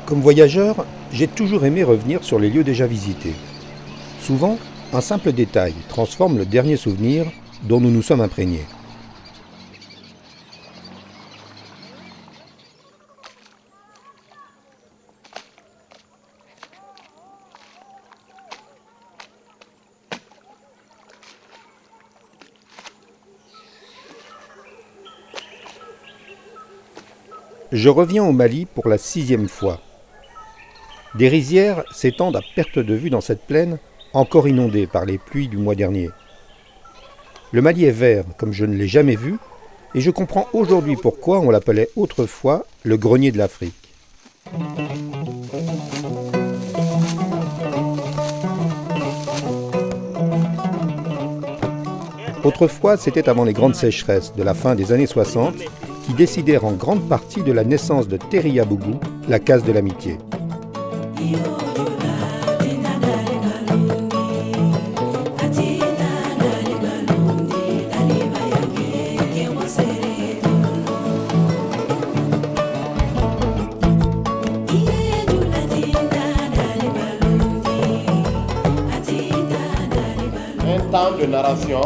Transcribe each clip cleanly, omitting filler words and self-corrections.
Comme voyageur, j'ai toujours aimé revenir sur les lieux déjà visités. Souvent, un simple détail transforme le dernier souvenir dont nous nous sommes imprégnés. Je reviens au Mali pour la 6e fois. Des rizières s'étendent à perte de vue dans cette plaine, encore inondée par les pluies du mois dernier. Le Mali est vert comme je ne l'ai jamais vu, et je comprends aujourd'hui pourquoi on l'appelait autrefois le grenier de l'Afrique. Autrefois, c'était avant les grandes sécheresses de la fin des années 60 qui décidèrent en grande partie de la naissance de Teria Bougou, la case de l'amitié. Un temps de narration.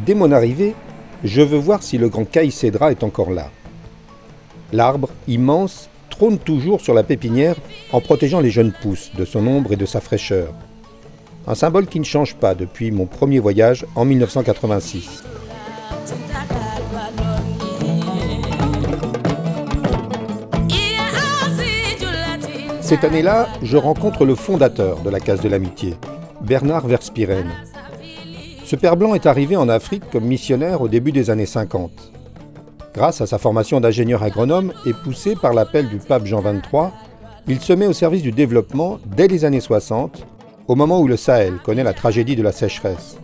Dès mon arrivée, je veux voir si le grand Caï Cédra est encore là. L'arbre, immense, trône toujours sur la pépinière en protégeant les jeunes pousses de son ombre et de sa fraîcheur. Un symbole qui ne change pas depuis mon premier voyage en 1986. Cette année-là, je rencontre le fondateur de la Case de l'Amitié, Bernard Verspieren. Ce père blanc est arrivé en Afrique comme missionnaire au début des années 50. Grâce à sa formation d'ingénieur agronome et poussé par l'appel du pape Jean XXIII, il se met au service du développement dès les années 60, au moment où le Sahel connaît la tragédie de la sécheresse.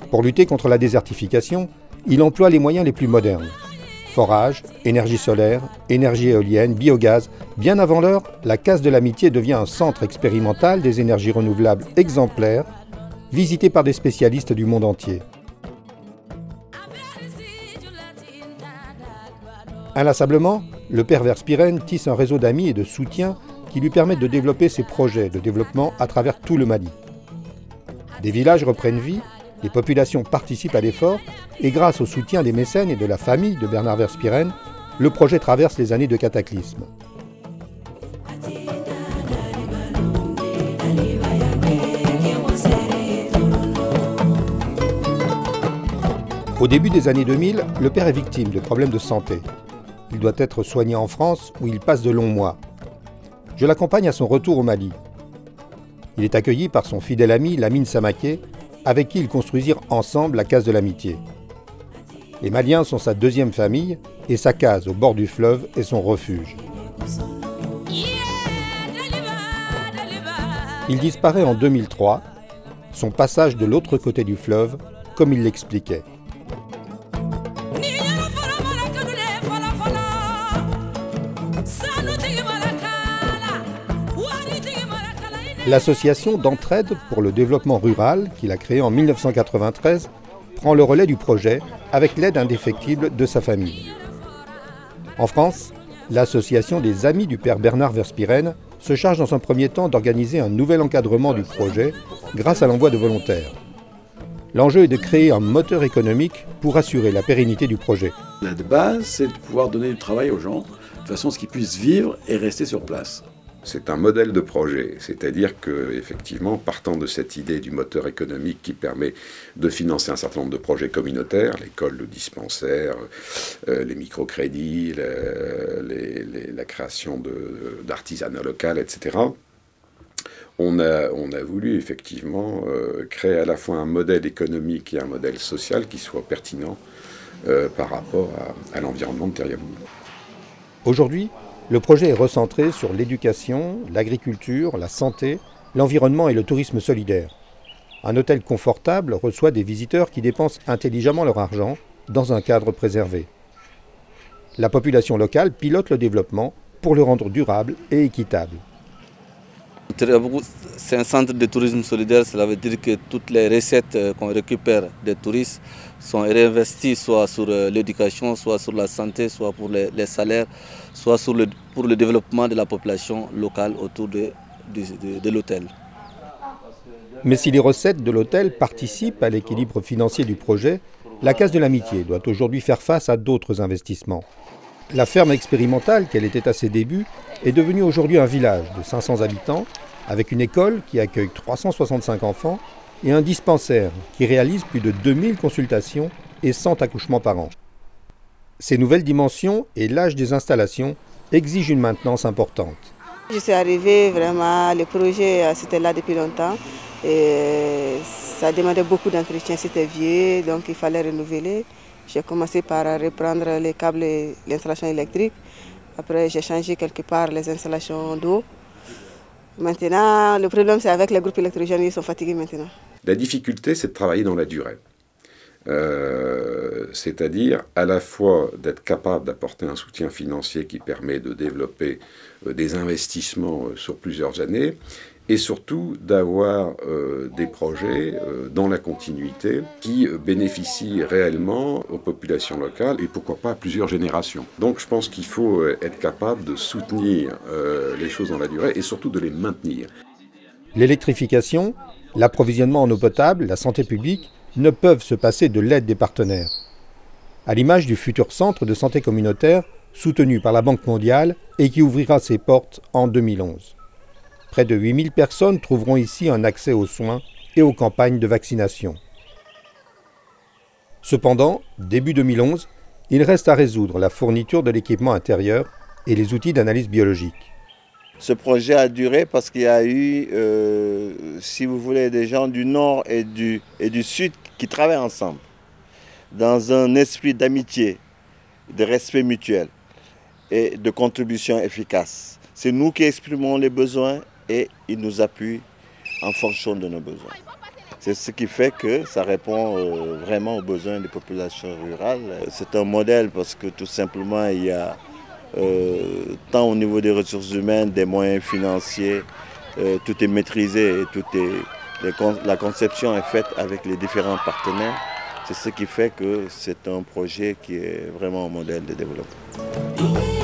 Pour lutter contre la désertification, il emploie les moyens les plus modernes. Forage, énergie solaire, énergie éolienne, biogaz. Bien avant l'heure, la Case de l'Amitié devient un centre expérimental des énergies renouvelables exemplaires, visité par des spécialistes du monde entier. Inlassablement, le père Verspieren tisse un réseau d'amis et de soutien qui lui permettent de développer ses projets de développement à travers tout le Mali. Des villages reprennent vie, les populations participent à l'effort et grâce au soutien des mécènes et de la famille de Bernard Verspieren, le projet traverse les années de cataclysme. Au début des années 2000, le père est victime de problèmes de santé. Il doit être soigné en France où il passe de longs mois. Je l'accompagne à son retour au Mali. Il est accueilli par son fidèle ami Lamine Samaké, avec qui ils construisirent ensemble la Case de l'Amitié. Les Maliens sont sa deuxième famille et sa case au bord du fleuve est son refuge. Il disparaît en 2003, son passage de l'autre côté du fleuve, comme il l'expliquait. L'association d'entraide pour le développement rural, qu'il a créée en 1993, prend le relais du projet avec l'aide indéfectible de sa famille. En France, l'association des Amis du père Bernard Verspieren se charge dans un premier temps d'organiser un nouvel encadrement du projet grâce à l'envoi de volontaires. L'enjeu est de créer un moteur économique pour assurer la pérennité du projet. La base, c'est de pouvoir donner du travail aux gens, de façon à ce qu'ils puissent vivre et rester sur place. C'est un modèle de projet, c'est-à-dire qu'effectivement, partant de cette idée du moteur économique qui permet de financer un certain nombre de projets communautaires, l'école, le dispensaire, les microcrédits, la création d'artisanat local, etc., on a voulu effectivement créer à la fois un modèle économique et un modèle social qui soit pertinent par rapport à l'environnement de Teria Bougou. Aujourd'hui, le projet est recentré sur l'éducation, l'agriculture, la santé, l'environnement et le tourisme solidaire. Un hôtel confortable reçoit des visiteurs qui dépensent intelligemment leur argent dans un cadre préservé. La population locale pilote le développement pour le rendre durable et équitable. C'est un centre de tourisme solidaire, cela veut dire que toutes les recettes qu'on récupère des touristes sont réinvesties soit sur l'éducation, soit sur la santé, soit pour les salaires, soit pour le développement de la population locale autour de l'hôtel. Mais si les recettes de l'hôtel participent à l'équilibre financier du projet, la Case de l'Amitié doit aujourd'hui faire face à d'autres investissements. La ferme expérimentale qu'elle était à ses débuts est devenue aujourd'hui un village de 500 habitants, avec une école qui accueille 365 enfants et un dispensaire qui réalise plus de 2000 consultations et 100 accouchements par an. Ces nouvelles dimensions et l'âge des installations exigent une maintenance importante. Je suis arrivée vraiment, le projet c'était là depuis longtemps et ça demandait beaucoup d'entretien, c'était vieux, donc il fallait renouveler. J'ai commencé par reprendre les câbles et l'installation électrique. Après j'ai changé quelque part les installations d'eau. Maintenant, le problème c'est avec les groupes électrogènes, ils sont fatigués maintenant. La difficulté, c'est de travailler dans la durée. C'est-à-dire à la fois d'être capable d'apporter un soutien financier qui permet de développer des investissements sur plusieurs années et surtout d'avoir des projets dans la continuité qui bénéficient réellement aux populations locales et pourquoi pas à plusieurs générations. Donc je pense qu'il faut être capable de soutenir les choses dans la durée et surtout de les maintenir. L'électrification, l'approvisionnement en eau potable, la santé publique ne peuvent se passer de l'aide des partenaires. À l'image du futur centre de santé communautaire soutenu par la Banque mondiale et qui ouvrira ses portes en 2011. Près de 8000 personnes trouveront ici un accès aux soins et aux campagnes de vaccination. Cependant, début 2011, il reste à résoudre la fourniture de l'équipement intérieur et les outils d'analyse biologique. Ce projet a duré parce qu'il y a eu, si vous voulez, des gens du Nord et du Sud qui travaillent ensemble, dans un esprit d'amitié, de respect mutuel et de contribution efficace. C'est nous qui exprimons les besoins et ils nous appuient en fonction de nos besoins. C'est ce qui fait que ça répond vraiment aux besoins des populations rurales. C'est un modèle parce que tout simplement il y a tant au niveau des ressources humaines, des moyens financiers, tout est maîtrisé et la conception est faite avec les différents partenaires. C'est ce qui fait que c'est un projet qui est vraiment un modèle de développement.